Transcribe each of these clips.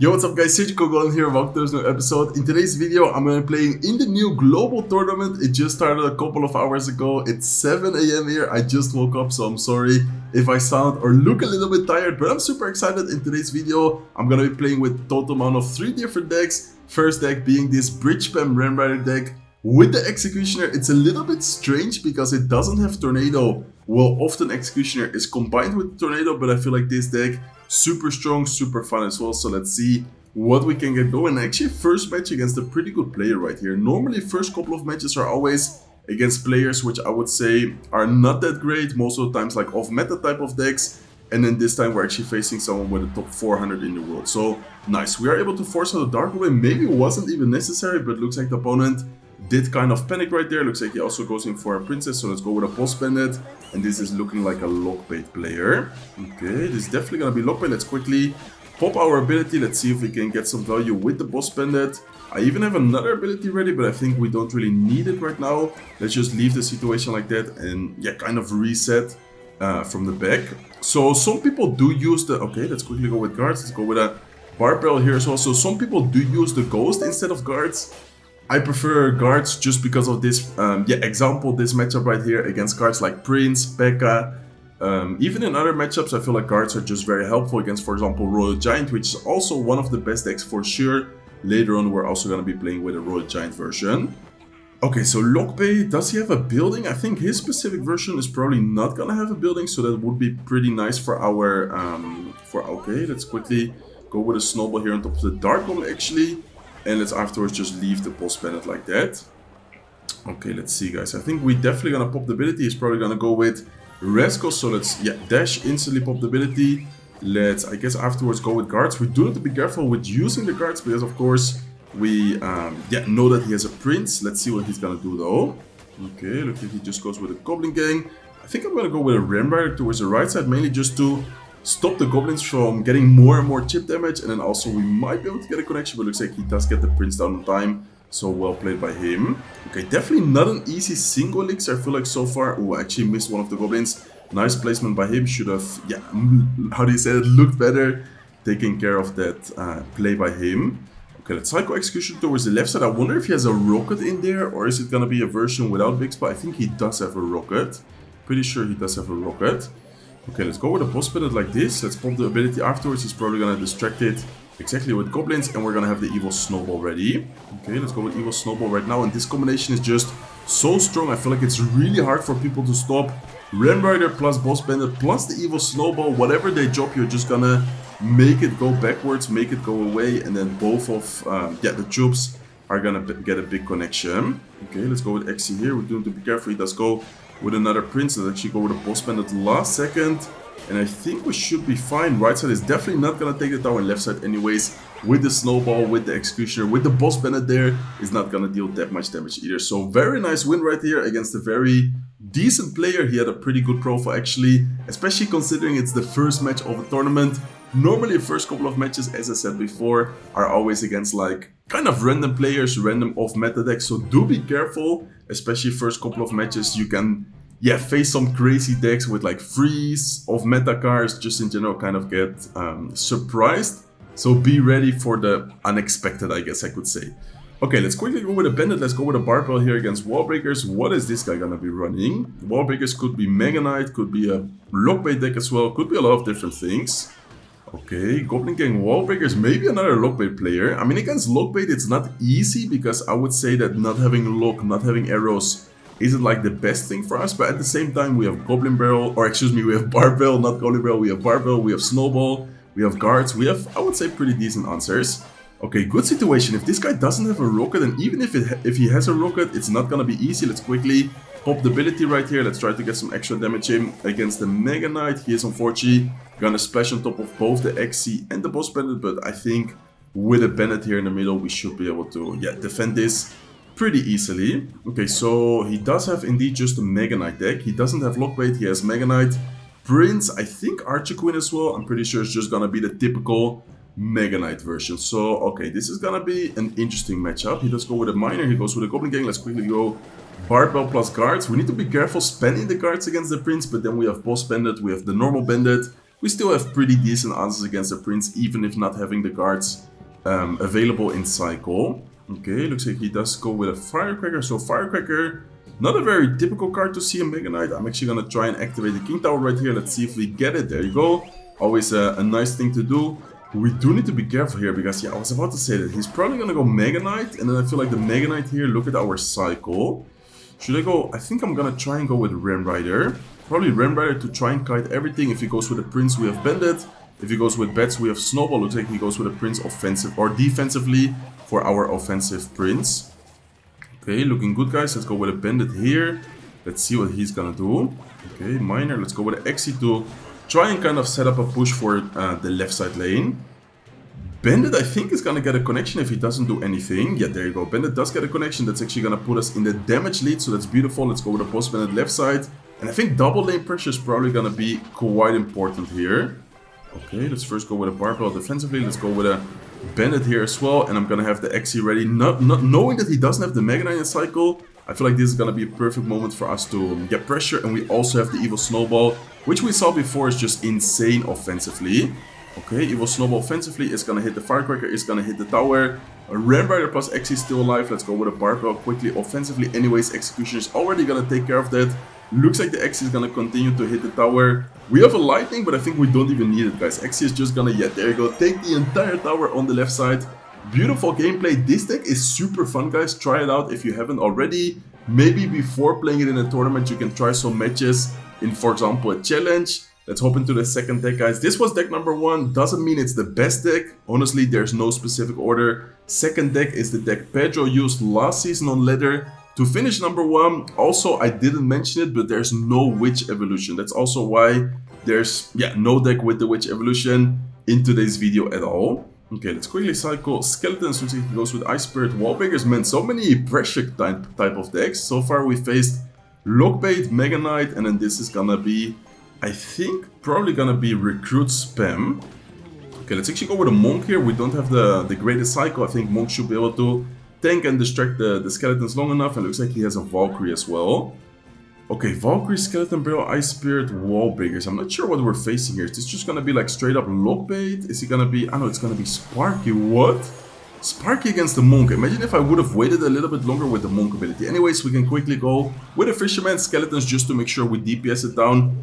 Yo, what's up guys, Goblin here, welcome to this new episode. In today's video, I'm going to be playing in the new global tournament. It just started a couple of hours ago. It's 7 AM here, I just woke up, so I'm sorry if I sound or look a little bit tired, but I'm super excited. In today's video, I'm going to be playing with a total amount of 3 different decks. First deck being this Bridge Spam Ram Rider deck with the Executioner. It's a little bit strange because it doesn't have Tornado. Well, often Executioner is combined with Tornado, but I feel like this deck super strong, super fun as well. So let's see what we can get going. Actually, first match against a pretty good player right here. Normally, first couple of matches are always against players which I would say are not that great. Most of the times like off-meta type of decks. And then this time we're actually facing someone with a top 400 in the world. So nice. We are able to force out a Dark Goblin. Maybe it wasn't even necessary, but looks like the opponent did kind of panic right there. Looks like he also goes in for a princess, so let's go with a boss bandit. And this is looking like a lockbait player. Okay, this is definitely gonna be lockbait. Let's quickly pop our ability. Let's see if we can get some value with the boss bandit. I even have another ability ready, but I think we don't really need it right now. Let's just leave the situation like that and yeah, kind of reset from the back. So some people do use the, okay, let's quickly go with guards. Let's go with a barbell here as well. So some people do use the ghost instead of guards. I prefer guards just because of this, example, this matchup right here against cards like Prince, P.E.K.K.A. Even in other matchups, I feel like guards are just very helpful against, for example, Royal Giant, which is also one of the best decks for sure. Later on, we're also going to be playing with a Royal Giant version. Okay, so Lockbait, does he have a building? I think his specific version is probably not going to have a building, so that would be pretty nice for our, okay, let's quickly go with a Snowball here on top of the Dark Goblin, actually. And let's afterwards just leave the boss bandit like that. Okay, let's see guys. I think we're definitely gonna pop the ability. He's probably gonna go with Resco. So let's, dash, instantly pop the ability. Let's, I guess, afterwards go with guards. We do need to be careful with using the guards because, of course, we know that he has a prince. Let's see what he's gonna do though. Okay, looks like he just goes with a Goblin Gang. I think I'm gonna go with a Ram Rider towards the right side, mainly just to stop the goblins from getting more and more chip damage, and then also we might be able to get a connection, but looks like he does get the prince down on time, so well played by him. Okay, definitely not an easy single elixir, I feel like so far. Oh, I actually missed one of the goblins. Nice placement by him, should have, how do you say it, looked better, taking care of that play by him. Okay, let's Psycho Execution towards the left side. I wonder if he has a rocket in there, or is it gonna be a version without Vixpa? I think he does have a rocket. Pretty sure he does have a rocket. Okay, let's go with a boss bandit like this. Let's pop the ability afterwards. He's probably gonna distract it exactly with goblins, and we're gonna have the evil snowball ready. Okay, let's go with evil snowball right now, and this combination is just so strong. I feel like it's really hard for people to stop. Ram Rider plus boss bandit plus the evil snowball. Whatever they drop, you're just gonna make it go backwards, make it go away, and then both of the troops are gonna get a big connection. Okay, let's go with Xe here. We're doing to be careful. He does go with another prince. Let's actually go with a boss bandit last second, and I think we should be fine. Right side is definitely not gonna take it down, and left side anyways, with the snowball, with the executioner, with the boss bandit there, is not gonna deal that much damage either. So very nice win right here against a very decent player. He had a pretty good profile actually, especially considering it's the first match of a tournament. Normally the first couple of matches, as I said before, are always against like kind of random players, random off-meta decks, so do be careful, especially first couple of matches. You can face some crazy decks with like freeze, off-meta cards, just in general kind of get surprised, so be ready for the unexpected, I guess I could say. Okay, let's quickly go with a bandit. Let's go with a barbell here against wall breakers. What is this guy gonna be running? Wall breakers could be Mega Knight, could be a lockbait deck as well, could be a lot of different things. Okay, Goblin Gang Wall Breakers, maybe another Lockbait player. I mean, against Lockbait it's not easy because I would say that not having Lock, not having arrows isn't like the best thing for us, but at the same time we have Goblin Barrel, or excuse me, we have Barbell, not Goblin Barrel, we have Barbell, we have Snowball, we have Guards, we have, I would say, pretty decent answers. Okay, good situation. If this guy doesn't have a rocket, and even if he has a rocket, it's not gonna be easy. Let's quickly pop the ability right here. Let's try to get some extra damage in against the Mega Knight. He is unfortunately gonna splash on top of both the Xe and the boss bandit, but I think with a bandit here in the middle, we should be able to defend this pretty easily. Okay, so he does have indeed just a Mega Knight deck. He doesn't have Lockbait, he has Mega Knight, Prince, I think Archer Queen as well. I'm pretty sure it's just gonna be the typical Mega Knight version. So, okay, this is gonna be an interesting matchup. He does go with a Miner, he goes with a Goblin Gang. Let's quickly go Barbell plus guards. We need to be careful spending the cards against the Prince, but then we have Boss Bandit, we have the normal Bandit. We still have pretty decent answers against the Prince, even if not having the guards. available in cycle. Okay, looks like he does go with a Firecracker. So Firecracker, not a very typical card to see in Mega Knight. I'm actually gonna try and activate the King Tower right here. Let's see if we get it. There you go. Always a nice thing to do. We do need to be careful here because, yeah, I was about to say that he's probably gonna go Mega Knight, and then I feel like the Mega Knight here, look at our cycle. Should I go? I think I'm gonna try and go with Ram Rider. Probably Ram Rider to try and kite everything. If he goes with the Prince, we have Bandit. If he goes with Bats, we have Snowball. Looks like he goes with the Prince offensive or defensively for our offensive Prince. Okay, looking good, guys. Let's go with a Bandit here. Let's see what he's gonna do. Okay, Miner. Let's go with an Exi to try and kind of set up a push for the left side lane. Bandit, I think, is gonna get a connection if he doesn't do anything. Yeah, there you go. Bandit does get a connection. That's actually gonna put us in the damage lead, so that's beautiful. Let's go with a Boss Bandit left side. And I think double lane pressure is probably gonna be quite important here. Okay, let's first go with a Barbell defensively. Let's go with a Bandit here as well. And I'm gonna have the Exi ready. Not knowing that he doesn't have the Mega Knight in cycle, I feel like this is gonna be a perfect moment for us to get pressure. And we also have the Evil Snowball, which we saw before is just insane offensively. Okay, Evil Snowball offensively is gonna hit the Firecracker, is gonna hit the tower. A Ram Rider plus Exi still alive. Let's go with a Barbell quickly. Offensively, anyways, Execution is already gonna take care of that. Looks like the Exi is gonna continue to hit the tower. We have a Lightning, but I think we don't even need it, guys. Exi is just gonna, yeah, there you go, take the entire tower on the left side. Beautiful gameplay. This deck is super fun, guys. Try it out if you haven't already. Maybe before playing it in a tournament, you can try some matches in, for example, a challenge. Let's hop into the second deck, guys. This was deck number 1. Doesn't mean it's the best deck. Honestly, there's no specific order. Second deck is the deck Pedro used last season on ladder to finish number 1. Also, I didn't mention it, but there's no Witch Evolution. That's also why there's, yeah, no deck with the Witch Evolution in today's video at all. Okay, let's quickly cycle Skeletons. Looks like he goes with Ice Spirit, Wallbreakers. Man, so many pressure type of decks. So far, we faced Lockbait, Mega Knight, and then this is gonna be, I think, probably gonna be Recruit Spam. Okay, let's actually go with a Monk here. We don't have the greatest cycle. I think Monk should be able to tank and distract the Skeletons long enough. And looks like he has a Valkyrie as well. Okay, Valkyrie, Skeleton Barrel, Ice Spirit, Wallbreakers. I'm not sure what we're facing here. Is this just gonna be like straight up Lockbait? Is he gonna be... I know it's gonna be Sparky. What? Sparky against the Monk. Imagine if I would have waited a little bit longer with the Monk ability. Anyways, we can quickly go with a Fisherman Skeletons just to make sure we DPS it down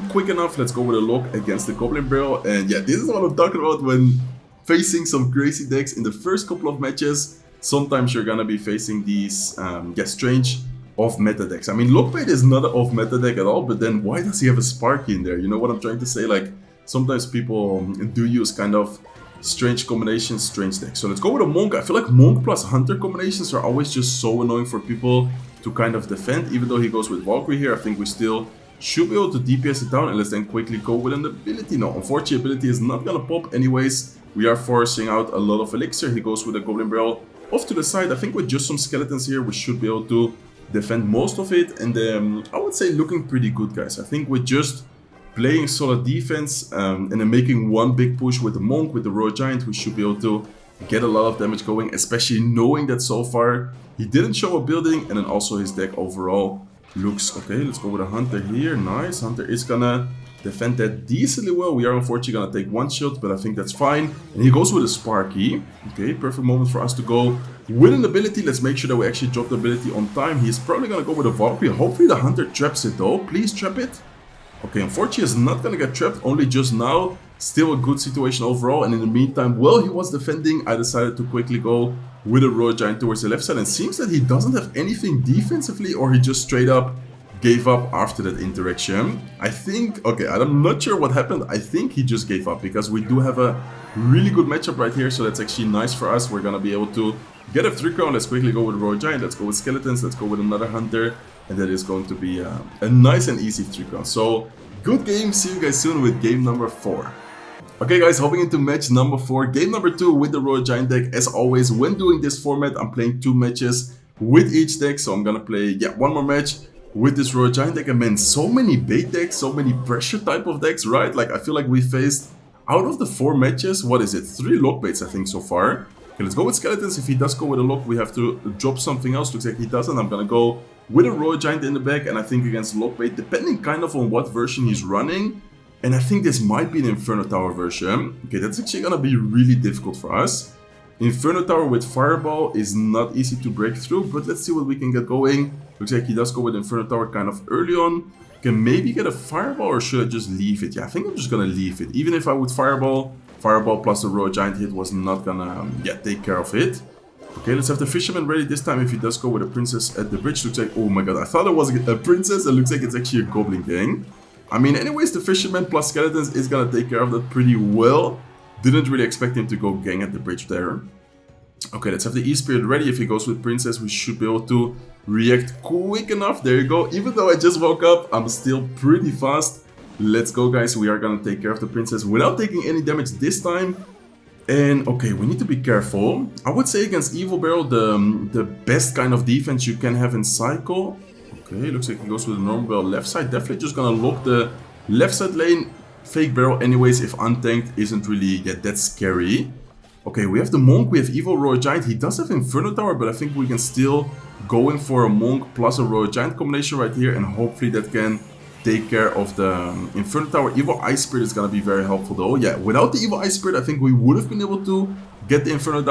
quick enough. Let's go with a Lock against the Goblin Barrel. And yeah, this is what I'm talking about when facing some crazy decks in the first couple of matches. Sometimes you're gonna be facing these yeah, strange off-meta decks. I mean, Lockbait is not an off-meta deck at all, but then why does he have a Sparky in there? You know what I'm trying to say? Like, sometimes people do use kind of strange combinations, strange decks. So let's go with a Monk. I feel like Monk plus Hunter combinations are always just so annoying for people to kind of defend. Even though he goes with Valkyrie here, I think we still should be able to DPS it down. And let's then quickly go with an ability. No, unfortunately, ability is not gonna pop anyways. We are forcing out a lot of Elixir. He goes with a Goblin Barrel off to the side. I think with just some Skeletons here, we should be able to defend most of it. And I would say looking pretty good, guys. I think with just playing solid defense and then making one big push with the Monk, with the Royal Giant, we should be able to get a lot of damage going, especially knowing that so far he didn't show a building, and then also his deck overall looks okay. Let's go with a Hunter here. Nice. Hunter is gonna defend that decently well. We are unfortunately gonna take one shield, but I think that's fine. And he goes with a Sparky. Okay, perfect moment for us to go with an ability. Let's make sure that we actually drop the ability on time. He's probably gonna go with a Valkyrie. Hopefully the Hunter traps it though. Please trap it. Okay, unfortunately it's not gonna get trapped, only just now. Still a good situation overall. And in the meantime, while he was defending, I decided to quickly go with a Royal Giant towards the left side. And it seems that he doesn't have anything defensively, or he just straight up gave up after that interaction. I think, okay, I'm not sure what happened. I think he just gave up, because we do have a really good matchup right here. So that's actually nice for us. We're gonna be able to get a 3-crown. Let's quickly go with Royal Giant. Let's go with Skeletons. Let's go with another Hunter. And that is going to be a nice and easy 3-crown. So good game. See you guys soon with game number 4. Okay guys, hopping into match number 4, game number 2 with the Royal Giant deck. As always, when doing this format, I'm playing 2 matches with each deck. So I'm gonna play, yeah, one more match with this Royal Giant deck. And man, so many bait decks, so many pressure type of decks, right? Like, I feel like we faced, out of the 4 matches, what is it? 3 Lockbaits, I think, so far. Okay, let's go with Skeletons. If he does go with a Lock, we have to drop something else. Looks like he doesn't. I'm gonna go with a Royal Giant in the back, and I think against Lockbait, depending kind of on what version he's running. And I think this might be an Inferno Tower version. Okay, that's actually gonna be really difficult for us. Inferno Tower with Fireball is not easy to break through, but let's see what we can get going. Looks like he does go with Inferno Tower kind of early on. Can maybe get a Fireball, or should I just leave it? Yeah, I think I'm just gonna leave it. Even if I would Fireball plus the Royal Giant hit was not gonna take care of it. Okay, let's have the Fisherman ready this time if he does go with a Princess at the bridge. Looks like, oh my god, I thought it was a Princess. It looks like it's actually a Goblin gang. I mean, anyways, the Fisherman plus Skeletons is gonna take care of that pretty well. Didn't really expect him to go gang at the bridge there. Okay, let's have the E-Spirit ready. If he goes with Princess, we should be able to react quick enough. There you go. Even though I just woke up, I'm still pretty fast. Let's go, guys. We are gonna take care of the Princess without taking any damage this time. And okay, we need to be careful. I would say against Evil Barrel, the best kind of defense you can have in Cycle. Okay, looks like he goes with the normal barrel left side. Definitely just gonna lock the left side lane. Fake barrel anyways, if untanked, isn't really that scary. Okay, we have the Monk, we have Evil Royal Giant. He does have Inferno Tower, but I think we can still go in for a Monk plus a Royal Giant combination right here. And hopefully that can take care of the Inferno Tower. Evil Ice Spirit is going to be very helpful though. Yeah, without the Evil Ice Spirit, I think we would have been able to get the Inferno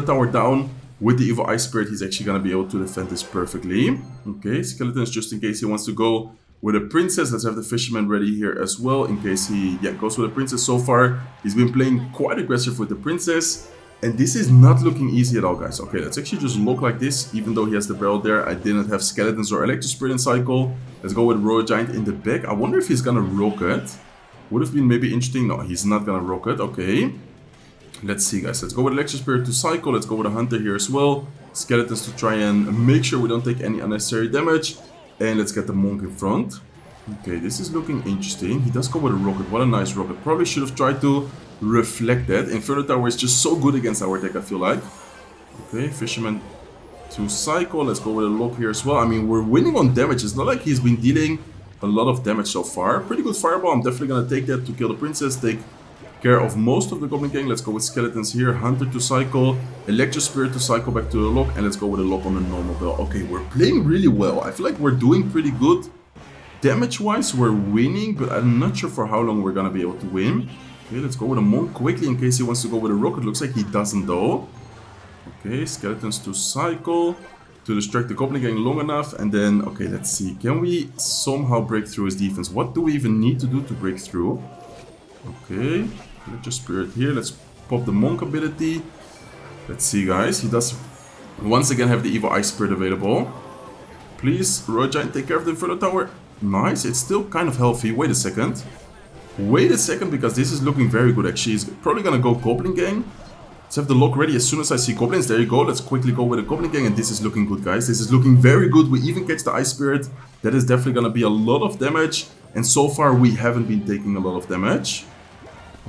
Tower down. With the Evil Ice Spirit, he's actually going to be able to defend this perfectly. Okay, Skeletons just in case he wants to go with a Princess. Let's have the Fisherman ready here as well in case he goes with a Princess. So far, he's been playing quite aggressive with the Princess. And this is not looking easy at all, guys. Okay, let's actually just look like this. Even though he has the barrel there, I didn't have Skeletons or Electro Spirit in Cycle. Let's go with Royal Giant in the back. I wonder if he's gonna Rocket. Would have been maybe interesting. No, he's not gonna Rocket. Okay. Let's see, guys. Let's go with Electro Spirit to Cycle. Let's go with a Hunter here as well. Skeletons to try and make sure we don't take any unnecessary damage. And let's get the Monk in front. Okay, this is looking interesting. He does go with a Rocket. What a nice Rocket. Probably should have tried to reflect that. Inferno Tower is just so good against our deck, I feel like. Okay, Fisherman to Cycle. Let's go with a lock here as well. I mean, we're winning on damage. It's not like he's been dealing a lot of damage so far. Pretty good Fireball. I'm definitely going to take that to kill the Princess. Take care of most of the Goblin Gang. Let's go with Skeletons here. Hunter to Cycle. Electro Spirit to Cycle back to the lock. And let's go with a lock on the normal bell. Okay, we're playing really well. I feel like we're doing pretty good. Damage-wise, we're winning, but I'm not sure for how long we're going to be able to win. Okay, let's go with a Monk quickly in case he wants to go with a Rocket. Looks like he doesn't though. Okay, Skeletons to Cycle. To distract the Goblin Gang long enough. And then, okay, let's see. Can we somehow break through his defense? What do we even need to do to break through? Okay, Electro Spirit here. Let's pop the Monk ability. Let's see, guys. He does once again have the Evil Ice Spirit available. Please, Royal Giant, take care of the Inferno Tower. Nice. It's still kind of healthy. Wait a second. Wait a second, because this is looking very good, actually. He's probably going to go Goblin Gang. Let's have the lock ready as soon as I see Goblins. There you go. Let's quickly go with a Goblin Gang. And this is looking good, guys. This is looking very good. We even catch the Ice Spirit. That is definitely going to be a lot of damage. And so far, we haven't been taking a lot of damage.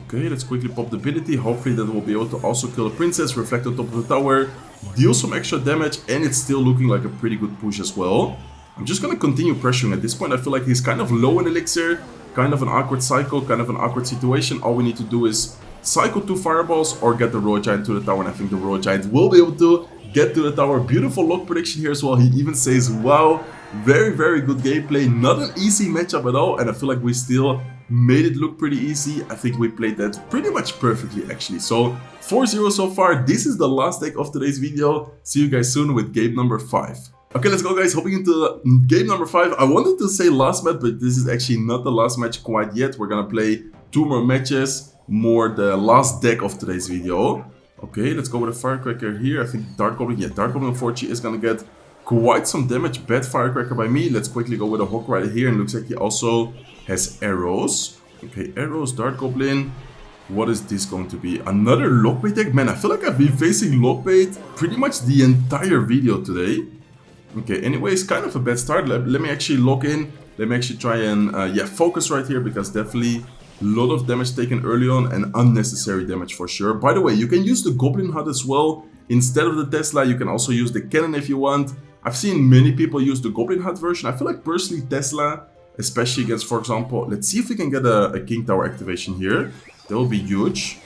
Okay, let's quickly pop the ability. Hopefully that will be able to also kill the Princess. Reflect on top of the tower. Deal some extra damage. And it's still looking like a pretty good push as well. I'm just going to continue pressuring. At this point, I feel like he's kind of low in Elixir. Kind of an awkward cycle. Kind of an awkward situation. All we need to do is cycle 2 fireballs or get the Royal Giant to the tower. And I think the Royal Giant will be able to get to the tower. Beautiful lock prediction here as well. He even says, wow, very, very good gameplay. Not an easy matchup at all. And I feel like we still made it look pretty easy. I think we played that pretty much perfectly, actually. So 4-0 so far. This is the last deck of today's video. See you guys soon with game number 5. Okay, let's go, guys. Hopping into game number 5. I wanted to say last match, but this is actually not the last match quite yet. We're gonna play 2 more matches, more the last deck of today's video. Okay, let's go with a Firecracker here. I think Dart Goblin, Dart Goblin unfortunately is gonna get quite some damage. Bad Firecracker by me. Let's quickly go with a Hawk Rider here, and looks like he also has arrows. Okay, arrows, Dart Goblin. What is this going to be? Another Lockbait deck? Man, I feel like I've been facing Lockbait pretty much the entire video today. Okay, anyways, kind of a bad start. Let me actually lock in. Let me actually try and focus right here, because definitely a lot of damage taken early on and unnecessary damage for sure. By the way, you can use the Goblin Hut as well. Instead of the Tesla, you can also use the Cannon if you want. I've seen many people use the Goblin Hut version. I feel like personally Tesla, especially against, for example, let's see if we can get a King Tower activation here. That will be huge.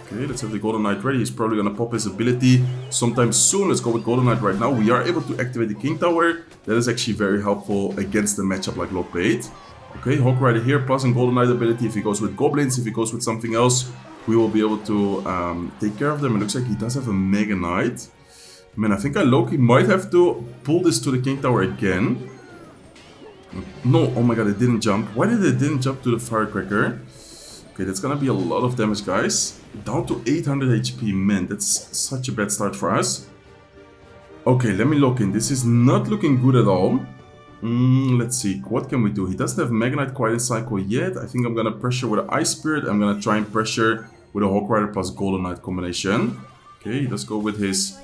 Okay, let's have the Golden Knight ready. He's probably going to pop his ability sometime soon. Let's go with Golden Knight right now. We are able to activate the King Tower. That is actually very helpful against the matchup like Lockbait. Okay, Hawk Rider here, plus a Golden Knight ability if he goes with Goblins, if he goes with something else. we will be able to take care of them. It looks like he does have a Mega Knight. Man, I think I low-key might have to pull this to the King Tower again. No, oh my god, it didn't jump. Why did it didn't jump to the Firecracker? Okay, that's gonna be a lot of damage, guys. Down to 800 HP, man, that's such a bad start for us. Okay, let me lock in. This is not looking good at all. Let's see, what can we do? He doesn't have Mega Knight quite in cycle yet. I think I'm gonna pressure with an Ice Spirit. I'm gonna try and pressure with a Hawk Rider plus Golden Knight combination. Okay, let's go with his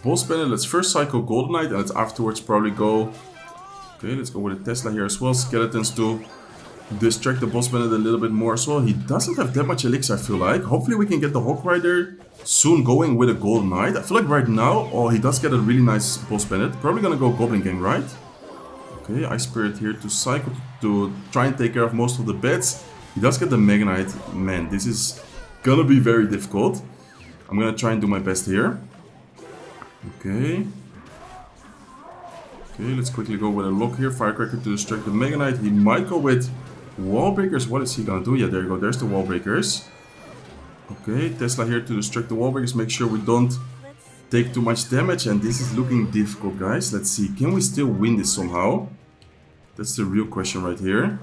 Boss Bandit. Let's first cycle Golden Knight and let's afterwards probably go... Okay, let's go with a Tesla here as well. Skeletons to distract the Boss Bandit a little bit more as well. He doesn't have that much elixir, I feel like. Hopefully we can get the Hawk Rider soon going with a Golden Knight. I feel like right now, oh, he does get a really nice Boss Bandit. Probably gonna go Goblin Gang, right? Okay, Ice Spirit here to cycle to try and take care of most of the bets. He does get the Mega Knight. Man, this is gonna be very difficult. I'm gonna try and do my best here. Okay. Okay, let's quickly go with a lock here. Firecracker to distract the Mega Knight. He might go with Wall Breakers. What is he gonna do? Yeah, there you go. There's the Wall Breakers. Okay, Tesla here to distract the Wall Breakers. Make sure we don't take too much damage. And this is looking difficult, guys. Let's see. Can we still win this somehow? That's the real question right here.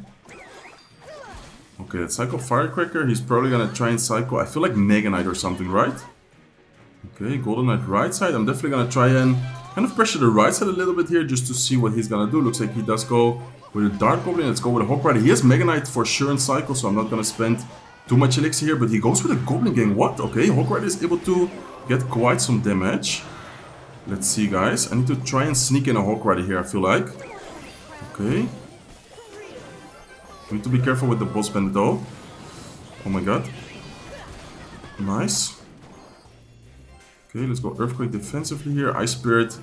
Okay, let's cycle Firecracker. He's probably gonna try and cycle, I feel like Mega Knight or something, right? Okay, Golden Knight right side. I'm definitely gonna try and kind of pressure the right side a little bit here just to see what he's gonna do. Looks like he does go with a Dark Goblin. Let's go with a Hawk Rider. He has Mega Knight for sure in cycle, so I'm not gonna spend too much elixir here, but he goes with a Goblin Gang. What? Okay, Hawk Rider is able to get quite some damage. Let's see, guys. I need to try and sneak in a Hawk Rider here, I feel like. Okay. Need to be careful with the Boss Bandit though. Oh my god. Nice. Okay, let's go Earthquake defensively here. Ice Spirit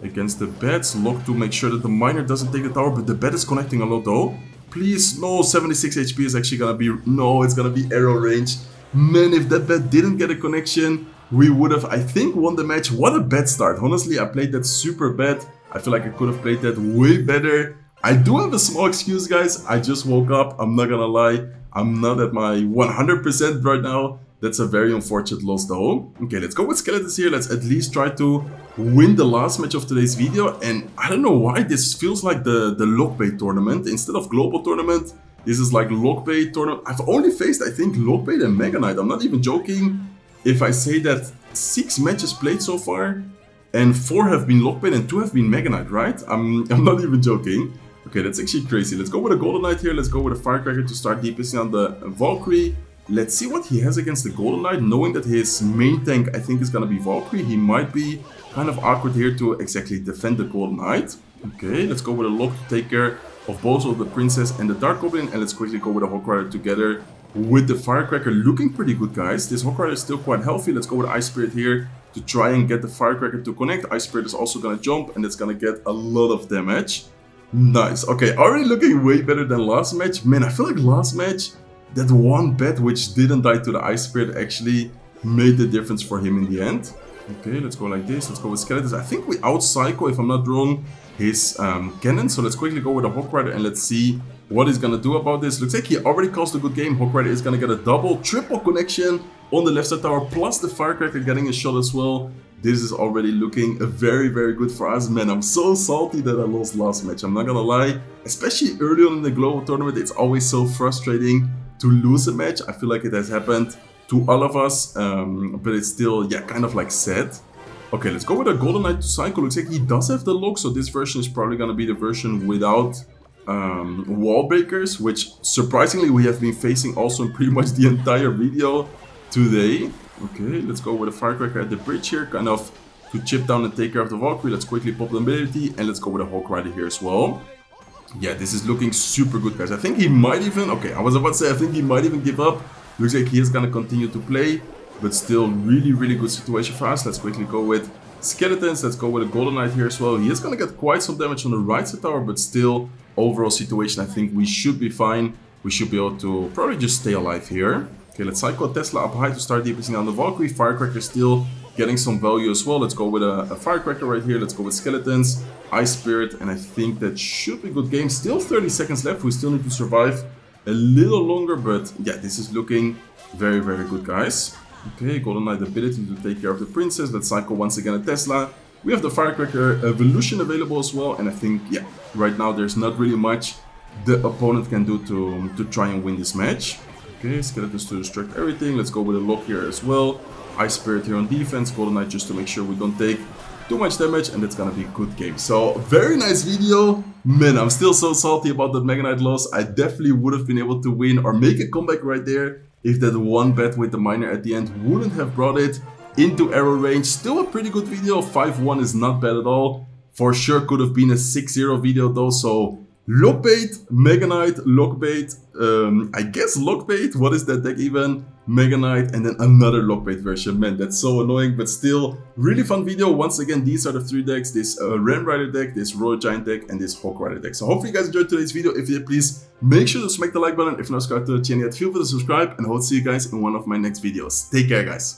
against the bats. Lock to make sure that the miner doesn't take the tower, but the bat is connecting a lot though. Please, no, 76 HP is actually gonna be... No, it's gonna be arrow range. Man, if that bat didn't get a connection, we would have, I think, won the match. What a bad start. Honestly, I played that super bad. I feel like I could have played that way better. I do have a small excuse, guys. I just woke up. I'm not gonna lie. I'm not at my 100% right now. That's a very unfortunate loss though. Okay, let's go with Skeletons here. Let's at least try to win the last match of today's video. And I don't know why this feels like the Lockbait tournament. Instead of Global Tournament, this is like Lockbait tournament. I've only faced, I think, Lockbait and Mega Knight. I'm not even joking if I say that 6 matches played so far and 4 have been Lockbait and 2 have been Mega Knight, right? I'm not even joking. Okay, that's actually crazy. Let's go with a Golden Knight here. Let's go with a Firecracker to start DPSing on the Valkyrie. Let's see what he has against the Golden Knight. Knowing that his main tank, I think, is going to be Valkyrie, he might be kind of awkward here to exactly defend the Golden Knight. Okay, let's go with a lock to take care of both of the Princess and the Dark Goblin. And let's quickly go with a Hawk Rider together with the Firecracker. Looking pretty good, guys. This Hawk Rider is still quite healthy. Let's go with Ice Spirit here to try and get the Firecracker to connect. Ice Spirit is also going to jump and it's going to get a lot of damage. Nice. Okay, already looking way better than last match. Man, I feel like last match, that one bet which didn't die to the Ice Spirit actually made the difference for him in the end. Okay, let's go like this. Let's go with Skeletons. I think we out-cycle, if I'm not wrong, his cannon. So let's quickly go with a Hawk Rider and let's see what he's gonna do about this. Looks like he already caused a good game. Hawk Rider is gonna get a double, triple connection on the left side tower, plus the Firecracker getting a shot as well. This is already looking very, very good for us. Man, I'm so salty that I lost last match. I'm not gonna lie. Especially early on in the global tournament, it's always so frustrating to lose a match. I feel like it has happened to all of us, but it's still, yeah, kind of like sad. Okay, let's go with a Golden Knight to cycle. Looks like he does have the lock, so this version is probably gonna be the version without wall breakers, which surprisingly we have been facing also in pretty much the entire video today. Okay, let's go with a Firecracker at the bridge here, kind of to chip down and take care of the Valkyrie. Let's quickly pop the ability, and let's go with a Hawk Rider here as well. Yeah, this is looking super good, guys. I think he might even... Okay, I was about to say, I think he might even give up. Looks like he is going to continue to play, but still really, really good situation for us. Let's quickly go with Skeletons. Let's go with a Golden Knight here as well. He is going to get quite some damage on the right side tower, but still, overall situation, I think we should be fine. We should be able to probably just stay alive here. Okay, let's cycle Tesla up high to start DPSing on the Valkyrie. Firecracker still getting some value as well. Let's go with a Firecracker right here. Let's go with Skeletons, Ice Spirit, and I think that should be a good game. Still 30 seconds left. We still need to survive a little longer, but yeah, this is looking Very, very good, guys. Okay, Golden Knight ability to take care of the princess. Let's cycle once again a Tesla. We have the Firecracker Evolution available as well, and I think, yeah, right now there's not really much the opponent can do to try and win this match. Okay, Skeletons to distract everything. Let's go with a lock here as well. Ice Spirit here on defense. Golden Knight just to make sure we don't take too much damage, and that's gonna be a good game. So, very nice video. Man, I'm still so salty about that Mega Knight loss. I definitely would have been able to win or make a comeback right there if that one bet with the miner at the end wouldn't have brought it into arrow range. Still a pretty good video. 5-1 is not bad at all. For sure could have been a 6-0 video though. So Lockbait, Mega Knight, Lockbait, I guess Lockbait, what is that deck even? Mega Knight, and then another Lockbait version. Man, that's so annoying, but still, really fun video. Once again, these are the 3 decks, this Ram Rider deck, this Royal Giant deck, and this Hawk Rider deck. So hopefully you guys enjoyed today's video. If you did, please make sure to smack the like button. If you're not subscribed to the channel yet, feel free to subscribe, and I hope to see you guys in one of my next videos. Take care, guys.